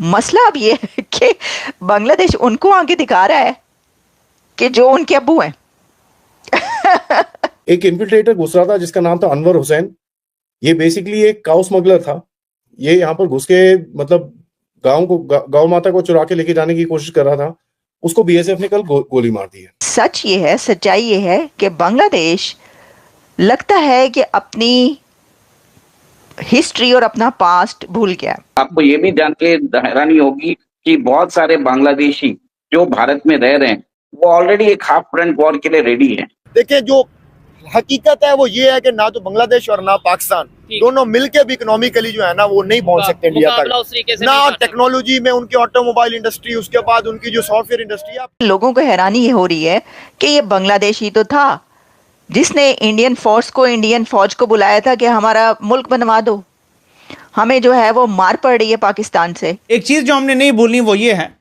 मसला अब ये है कि बांग्लादेश उनको आगे दिखा रहा है कि जो उनके अब्बू हैं। एक इन्फिल्ट्रेटर घुस रहा था जिसका नाम था अनवर हुसैन। ये बेसिकली एक काउ स्मगलर था। ये यहाँ पर घुस के मतलब गांव माता को चुरा के लेके जाने की कोशिश कर रहा था। उसको बीएसएफ ने कल गोली मार दी है। सच ये है, सच्चाई ये है कि बांग्लादेश लगता है कि अपनी हिस्ट्री और अपना पास्ट भूल गया। आपको ये भी जान के हैरानी होगी कि बहुत सारे बांग्लादेशी जो भारत में रह रहे हैं वो ऑलरेडी एक हाफ फ्रंट वॉर के लिए रेडी है। देखिए, जो हकीकत है वो ये है कि ना तो बांग्लादेश और ना पाकिस्तान दोनों मिलके भी इकोनॉमिकली जो है ना वो नहीं पहुंच सकते इंडिया तक। ना टेक्नोलॉजी में उनकी ऑटोमोबाइल इंडस्ट्री, उसके बाद उनकी जो सॉफ्टवेयर इंडस्ट्री है। लोगों को हैरानी ये हो रही है कि ये बांग्लादेशी तो था जिसने इंडियन फौज को बुलाया था कि हमारा मुल्क बनवा दो, हमें जो है वो मार पड़ रही है पाकिस्तान से। एक चीज जो हमने नहीं भूलनी वो ये है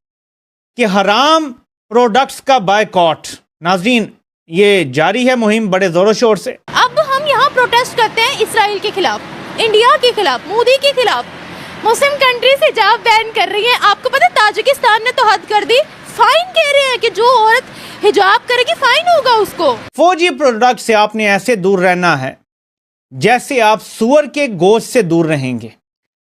कि हराम प्रोडक्ट्स का बायकॉट, नाज़रीन, ये जारी है मुहिम बड़े जोरों शोर से। अब हम यहाँ प्रोटेस्ट करते हैं इसराइल के खिलाफ, इंडिया के खिलाफ, मोदी के खिलाफ। मुस्लिम कंट्री से हिजाब बैन कर रही है। आपको पता है ताजिकिस्तान ने तो हद कर दी, फाइन कह रहे हैं कि जो औरत हिजाब करेगी फाइन होगा उसको। फौजी प्रोडक्ट से आपने ऐसे दूर रहना है जैसे आप सुअर के गोश्त से दूर रहेंगे,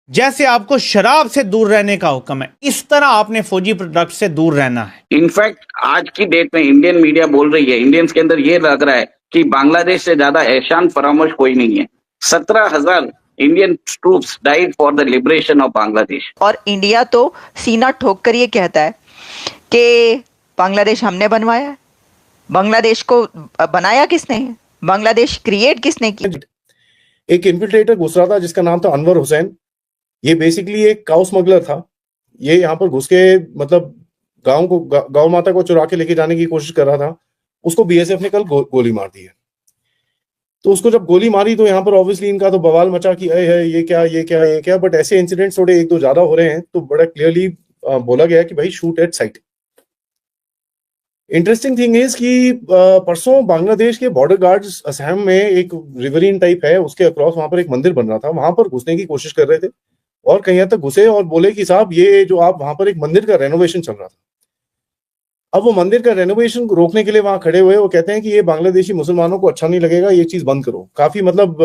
जैसे आपको शराब से दूर रहने का हुक्म है, इस तरह आपने फौजी प्रोडक्ट से दूर रहना है। इनफैक्ट आज की डेट में इंडियन मीडिया बोल रही है, इंडियंस के अंदर ये लग रहा है कि बांग्लादेश से ज्यादा एहसान फरामोश कोई नहीं है। 17,000 Indian troops died for the liberation of Bangladesh. और इंडिया तो सीना ठोक कर ये कहता है कि बांग्लादेश हमने बनवाया है। बांग्लादेश को बनाया किसने है? बांग्लादेश क्रिएट किसने की? एक इन्फिल्ट्रेटर घुस रहा था जिसका नाम था अनवर हुसैन। ये बेसिकली एक काउ स्मगलर था। ये यहाँ पर घुस के मतलब गांव माता को चुरा के लेके जाने की कोशिश कर रहा था। उसको बीएसएफ ने कल गोली मार दी है। तो उसको जब गोली मारी तो यहाँ पर ऑब्वियसली इनका तो बवाल मचा कि ये क्या। बट ऐसे इंसिडेंट्स थोड़े एक दो ज्यादा हो रहे हैं तो बड़ा क्लियरली बोला गया कि भाई shoot at site. Interesting thing is कि परसों बांग्लादेश के बॉर्डर गार्ड्स असम में एक रिवरीन टाइप है, उसके अक्रॉस वहां पर एक मंदिर बन रहा था, वहां पर घुसने की कोशिश कर रहे थे और कहीं हद तक घुसे और बोले कि साहब ये जो आप वहां पर एक मंदिर का रेनोवेशन चल रहा था। अब वो मंदिर का रेनोवेशन रोकने के लिए वहां खड़े हुए, वो कहते हैं कि ये बांग्लादेशी मुसलमानों को अच्छा नहीं लगेगा, ये चीज बंद करो। काफी मतलब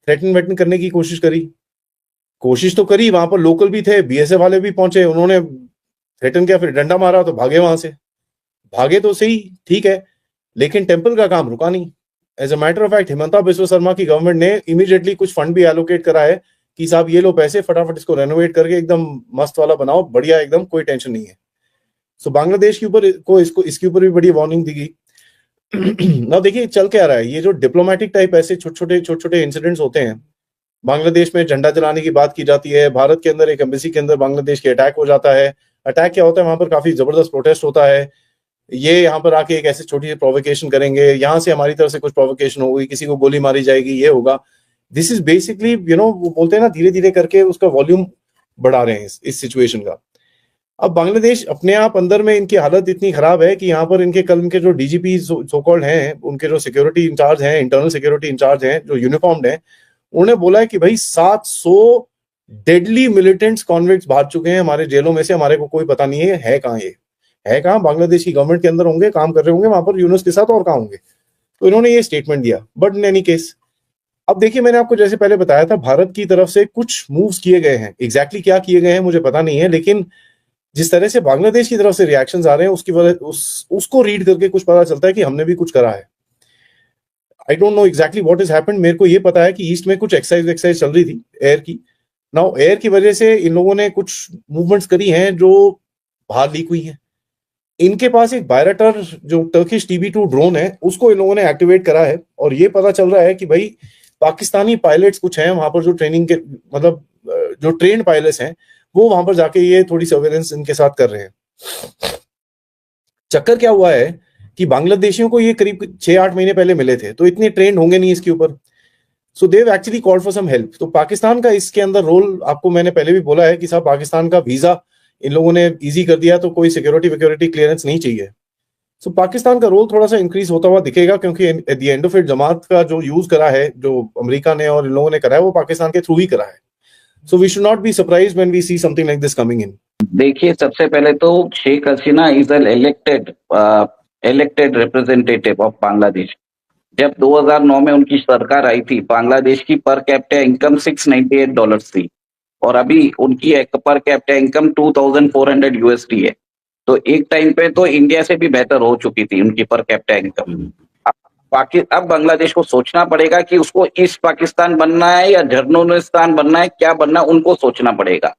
थ्रेटन वेटन करने की कोशिश तो करी। वहां पर लोकल भी थे, बीएसएफ वाले भी पहुंचे, उन्होंने थ्रेटन किया, फिर डंडा मारा तो भागे वहां से। भागे तो सही, ठीक है, लेकिन टेम्पल का काम रुका नहीं। As a matter of fact Himanta Biswa Sarma की गवर्नमेंट ने इमीडिएटली कुछ फंड भी एलोकेट करा है कि साहब ये लो पैसे, फटाफट इसको रेनोवेट करके एकदम मस्त वाला बनाओ, बढ़िया, एकदम कोई टेंशन नहीं है। सो बांग्लादेश के ऊपर इसके ऊपर भी बड़ी वार्निंग दी गई। ना देखिए चल क्या रहा है, ये जो डिप्लोमेटिक टाइप ऐसे छोटे छोटे इंसिडेंट्स होते हैं। बांग्लादेश में झंडा जलाने की बात की जाती है, भारत के अंदर एक एम्बेसी के अंदर बांग्लादेश के अटैक हो जाता है। अटैक क्या होता है, वहां पर काफी जबरदस्त प्रोटेस्ट होता है। ये यहाँ पर आके एक ऐसे छोटी सी प्रोवोकेशन करेंगे, यहाँ से हमारी तरफ से कुछ प्रोवोकेशन होगी, किसी को गोली मारी जाएगी, ये होगा। दिस इज बेसिकली वो बोलते हैं ना, धीरे धीरे करके उसका वॉल्यूम बढ़ा रहे हैं इस सिचुएशन का। अब बांग्लादेश अपने आप अंदर में इनकी हालत इतनी खराब है कि यहाँ पर इनके जो डीजीपी सो कॉल्ड हैं, उनके जो सिक्योरिटी इंचार्ज हैं, इंटरनल सिक्योरिटी इंचार्ज हैं, जो यूनिफॉर्म्ड हैं, उन्होंने बोला है कि भाई 700 डेडली मिलिटेंट्स कॉन्विक्ट्स भाग चुके हैं हमारे जेलों में से, हमारे को कोई पता नहीं है कहाँ, ये है कहाँ, बांग्लादेश की गवर्नमेंट के अंदर होंगे, काम कर रहे होंगे वहां पर यूनुस के साथ, और कहाँ होंगे। तो इन्होंने ये स्टेटमेंट दिया। बट इन एनी केस, अब देखिए, मैंने आपको जैसे पहले बताया था, भारत की तरफ से कुछ मूव्स किए गए हैं। एग्जैक्टली क्या किए गए हैं मुझे पता नहीं है, लेकिन जिस तरह से बांग्लादेश की तरफ से रिएक्शंस आ रहे हैं उसकी वजह उसको रीड करके कुछ पता चलता है कि हमने भी कुछ करा है। I don't know exactly what is happened. मेरे को ये पता है कि ईस्ट में कुछ एक्सरसाइज चल रही थी एयर की। नाउ एयर की वजह से इन लोगों ने कुछ मूवमेंट्स करी हैं जो बाहर लीक हुई हैं। इनके पास एक बायरटर जो टर्किश TB2 ड्रोन है, उसको इन लोगों ने एक्टिवेट करा है, और ये पता चल रहा है कि भाई पाकिस्तानी पायलट्स कुछ हैं वहां पर जो ट्रेनिंग के मतलब जो ट्रेन्ड पायलट्स हैं, वो वहां पर जाके ये थोड़ी सर्वेलेंस इनके साथ कर रहे हैं। चक्कर क्या हुआ है कि बांग्लादेशियों को ये करीब 6-8 महीने पहले मिले थे, तो इतने ट्रेंड होंगे नहीं इसके ऊपर। So they've actually called for some help. तो पाकिस्तान का इसके अंदर रोल, आपको मैंने पहले भी बोला है कि साहब पाकिस्तान का वीजा इन लोगों ने इजी कर दिया, तो कोई सिक्योरिटी क्लियरेंस नहीं चाहिए। सो पाकिस्तान का रोल थोड़ा सा इंक्रीज होता हुआ दिखेगा, क्योंकि at the end of it Jamaat का जो यूज करा है, जो अमेरिका ने और इन लोगों ने करा है, वो पाकिस्तान के थ्रू ही करा है। So we should not be surprised when we see something like this coming in. देखिए, सबसे पहले तो Sheikh Hasina is an elected representative of Bangladesh. जब 2009 में उनकी सरकार आई थी, बांग्लादेश की पर कैपिटा इनकम $698 थी और अभी उनकी पर कैपिटा इनकम 2400 USD है। तो एक टाइम पे तो इंडिया से भी बेहतर हो चुकी थी उनकी पर कैपिटा इनकम। अब बांग्लादेश को सोचना पड़ेगा कि उसको ईस्ट पाकिस्तान बनना है या जर्नलिस्तान बनना है, क्या बनना है, उनको सोचना पड़ेगा।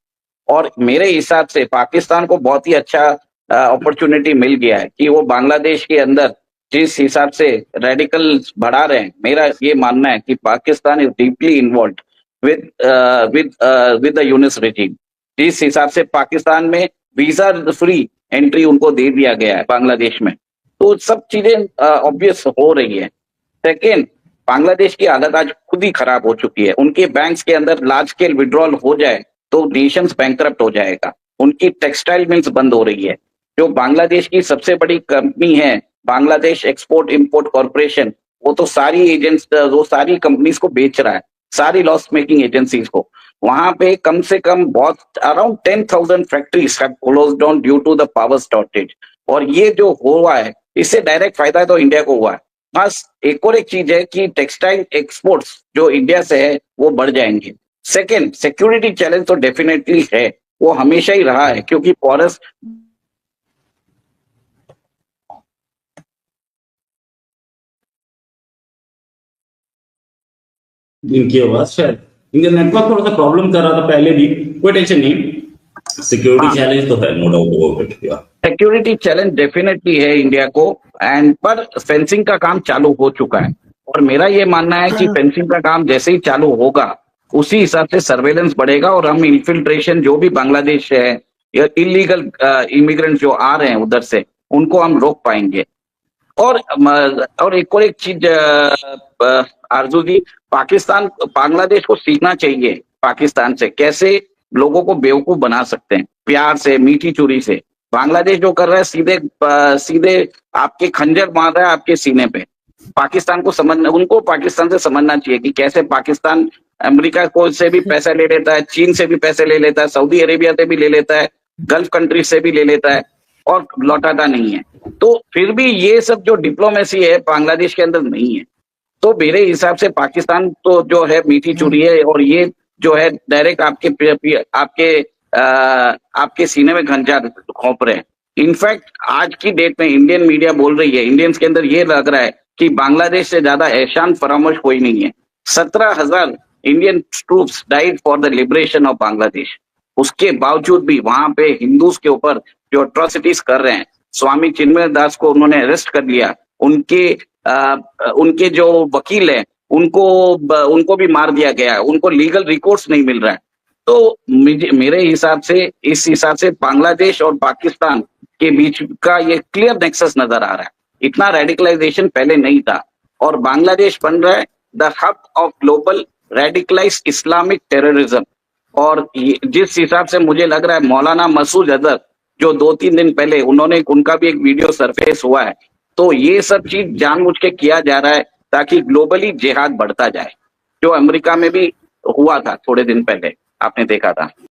और मेरे हिसाब से पाकिस्तान को बहुत ही अच्छा अपॉर्चुनिटी मिल गया है कि वो बांग्लादेश के अंदर जिस हिसाब से रेडिकल बढ़ा रहे हैं, मेरा ये मानना है कि Pakistan is deeply involved with the Yunus regime. जिस हिसाब से पाकिस्तान में वीजा फ्री एंट्री उनको दे दिया गया है बांग्लादेश में, तो सब चीजें ऑब्वियस हो रही है। सेकेंड, बांग्लादेश की हालत आज खुद ही खराब हो चुकी है। उनके बैंक्स के अंदर लार्ज स्केल विड्रॉल हो जाए तो नेशन बैंकरप्ट हो जाएगा। उनकी टेक्सटाइल मिल्स बंद हो रही है। जो बांग्लादेश की सबसे बड़ी कंपनी है बांग्लादेश एक्सपोर्ट इंपोर्ट कॉर्पोरेशन, वो तो सारी एजेंट्स, वो सारी कंपनीज को बेच रहा है, सारी लॉस मेकिंग एजेंसीज को। वहां पे कम से कम बहुत around 10,000 factories have closed down due to the power shortage. और ये जो हुआ है, इससे डायरेक्ट फायदा तो इंडिया को हुआ है। बस एक और एक चीज है कि टेक्सटाइल एक्सपोर्ट्स जो इंडिया से है वो बढ़ जाएंगे। सेकेंड, सिक्योरिटी चैलेंज तो डेफिनेटली है, वो हमेशा ही रहा है, क्योंकि फॉरेस्ट इनकी आवाज शायद इनका नेटवर्क थोड़ा सा प्रॉब्लम कर रहा था पहले भी, कोई टेंशन नहीं। सिक्योरिटी चैलेंज तो है, no doubt about it. Security challenge definitely है इंडिया को, एंड पर फेंसिंग का काम चालू हो चुका है। और मेरा ये मानना है कि फेंसिंग का काम जैसे ही चालू होगा उसी हिसाब से सर्वेलेंस बढ़ेगा और हम इन्फिल्ट्रेशन जो भी बांग्लादेश है या इलीगल इमिग्रेंट जो आ रहे हैं उधर से, उनको हम रोक पाएंगे। और एक और एक चीज आरजू जी, पाकिस्तान बांग्लादेश को सीखना चाहिए पाकिस्तान से कैसे लोगों को बेवकूफ बना सकते हैं, प्यार से, मीठी चुरी से। बांग्लादेश जो कर रहा है सीधे आपके खंजर मार रहा है आपके सीने पे। पाकिस्तान को समझना, उनको पाकिस्तान से समझना चाहिए कि कैसे पाकिस्तान अमेरिका को से भी पैसा ले लेता है, चीन से भी पैसे ले लेता है, सऊदी अरेबिया से भी ले लेता है, गल्फ कंट्री से भी ले लेता है और लौटाता नहीं है। तो फिर भी ये सब जो डिप्लोमेसी है बांग्लादेश के अंदर नहीं है। तो मेरे हिसाब से पाकिस्तान तो जो है मीठी चुरी है और ये जो है डायरेक्ट आपके सीने में खंजर घोंप रहे हैं। इनफैक्ट आज की डेट में इंडियन मीडिया बोल रही है, इंडियंस के अंदर ये लग रहा है कि बांग्लादेश से ज्यादा एहसान फरामोश कोई नहीं है। 17,000 Indian troops died for the liberation of Bangladesh. उसके बावजूद भी वहां पे हिंदूज के ऊपर जो अट्रॉसिटीज कर रहे हैं, स्वामी चिन्मय दास को उन्होंने अरेस्ट कर लिया, उनके जो वकील है उनको भी मार दिया गया है, उनको लीगल रिकोर्स नहीं मिल रहा है। तो मेरे हिसाब से, इस हिसाब से बांग्लादेश और पाकिस्तान के बीच का ये क्लियर नेक्सस नजर आ रहा है। इतना रेडिकलाइजेशन पहले नहीं था और बांग्लादेश बन रहा है the hub of global radicalised Islamic terrorism. और जिस हिसाब से मुझे लग रहा है मौलाना मसूद अजहर जो 2-3 दिन पहले उनका भी एक वीडियो सरफेस हुआ है, तो ये सब चीज जानबूझ के किया जा रहा है ताकि ग्लोबली जिहाद बढ़ता जाए, जो अमेरिका में भी हुआ था थोड़े दिन पहले, आपने देखा था।